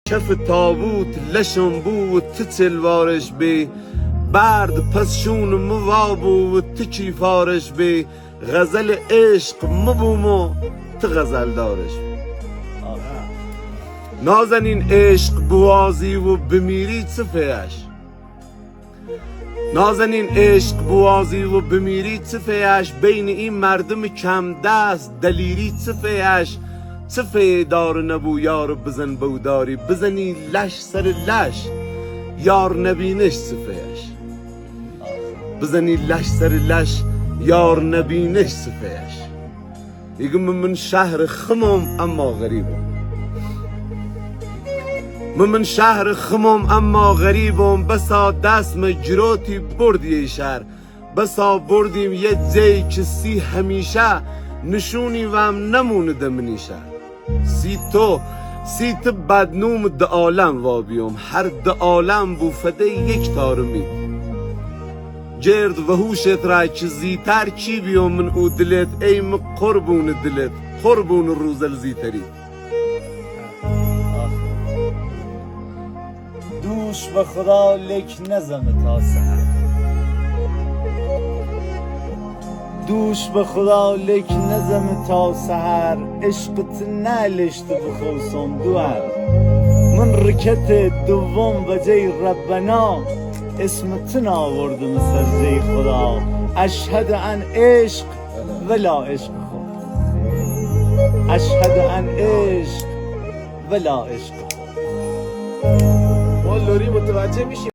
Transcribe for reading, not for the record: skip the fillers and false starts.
کف تابوت لشم بود تو تلوارش بی برد پس شون مواب بود تو کیفارش بی غزل عشق مبومو تو غزل دارش نازنین عشق بوازی و بمیری صفهش نازنین عشق بوازی و بمیری صفهش بین این مردم کم دست دلیری صفهش صفه دار نبو یار بزن بوداری بزنی لش سر لش یار نبینش صفهش بزنی لش سر لش یار نبینش صفهش میگم من شهر خمم اما غریبم من شهر خمم اما غریبم بسا دست مجروتی بردی شهر بسا بردیم یه جایی که سی همیشه نشونی وام نمونده منی شهر سی تو بدنوم ده عالم وابیوم هر ده عالم بو فده یک تارمی جرد و هوشت را که زیتر چی بیوم من او دلت ایم قربون دلت قربون روزل زیتری دوش به خدا لک نزمه تا سحر دوش به خدا لک نزمه تا سحر عشقت نلشت بخوصم دوار من رکت دوم و جای ربنا اسمتن آوردم سر جای خدا اشهد ان عشق ولا عشق خود اشهد ان عشق ولا عشق خود ما لوری متوجه میشیم